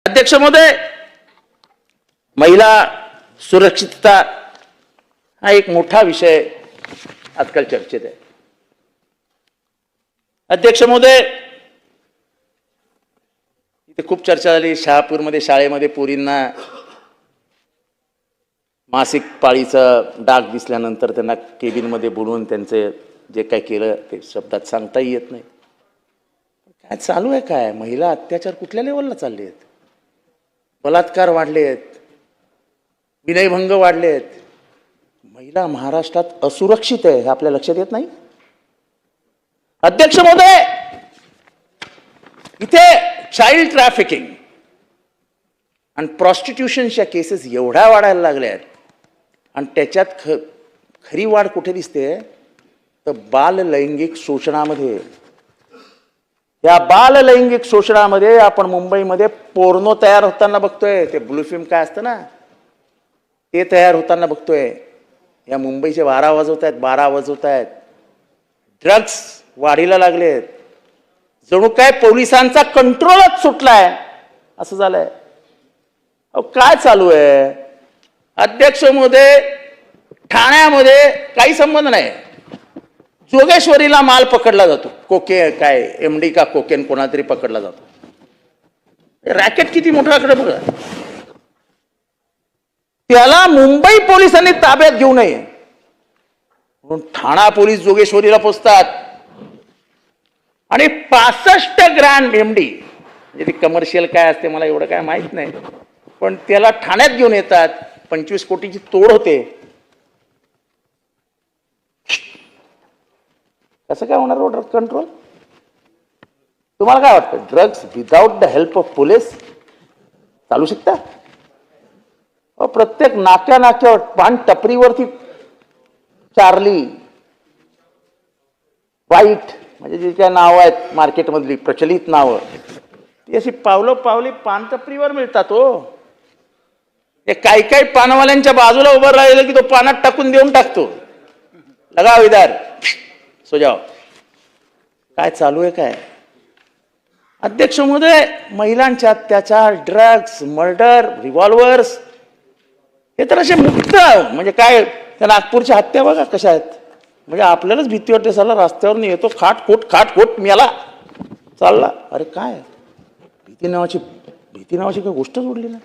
अध्यक्ष महोदय, महिला सुरक्षितता हा एक मोठा विषय आजकाल चर्चेत आहे. अध्यक्ष महोदय, इथे खूप चर्चा झाली. शहापूरमध्ये शाळेमध्ये पोरींना मासिक पाळीचा डाग दिसल्यानंतर त्यांना केबिनमध्ये बोलवून त्यांचे जे काय केलं ते शब्दात सांगताही येत नाही. काय चालू आहे? काय महिला अत्याचार कुठल्या लेवलला चालले आहेत? बलात्कार वाढले आहेत, विनयभंग वाढले आहेत. महिला महाराष्ट्रात असुरक्षित आहे हे आपल्या लक्षात येत नाही. अध्यक्ष महोदय, इथे चाइल्ड ट्रॅफिकिंग आणि प्रॉस्टिट्यूशनच्या केसेस एवढ्या वाढायला लागल्या आहेत आणि त्याच्यात खरी वाढ कुठे दिसते तर बाल लैंगिक शोषणामध्ये. या बाल लैंगिक शोषणामध्ये आपण मुंबईमध्ये पोर्नो तयार होताना बघतोय. ते ब्लू फिल्म काय असतं ना, ते तयार होताना बघतोय. या मुंबईचे 12 वाजवत आहेत. ड्रग्स वाढीला लागलेत. जणू काय पोलिसांचा कंट्रोलच सुटलाय असं झालंय. काय चालू आहे? अध्यक्ष महोदय, ठाण्यामध्ये काही संबंध नाही, जोगेश्वरीला माल पकडला जातो. काय एमडी का कोकेन कोणातरी पकडला जातो. रॅकेट किती मोठ्याकडे बघा. त्याला मुंबई पोलिसांनी ताब्यात घेऊ नये म्हणून ठाणा पोलीस जोगेश्वरीला पोचतात आणि 65 ग्रॅम एमडी, म्हणजे ती कमर्शियल काय असते मला एवढं काय माहित नाही, पण त्याला ठाण्यात घेऊन येतात. 25 कोटीची तोड होते. कसं काय होणार ड्रग कंट्रोल? तुम्हाला काय वाटतं? Drugs without the help of police चालू शकता? प्रत्येक नाक्यावर पान टपरीवरती चार्ली, वाईट, म्हणजे जी काय नावं आहेत मार्केटमधली प्रचलित नावं, ती अशी पावली पान टपरीवर मिळतात. हो, हे काही पानवाल्यांच्या बाजूला उभं राहिलं की तो पानात टाकून देऊन टाकतो. लगाव इधर, सो जाओ. काय चालू आहे काय? अध्यक्ष महोदय, महिलांचे अत्याचार, ड्रग्स, मर्डर, रिव्हॉल्वर्स हे तर असे मुक्त, म्हणजे काय त्या नागपूरच्या हत्या बघा कशा आहेत. म्हणजे आपल्यालाच भीती वाटते. साला रस्त्यावर येतो खाटखोट मेला चालला. अरे काय भीती नावाची काही गोष्टच उडली ना.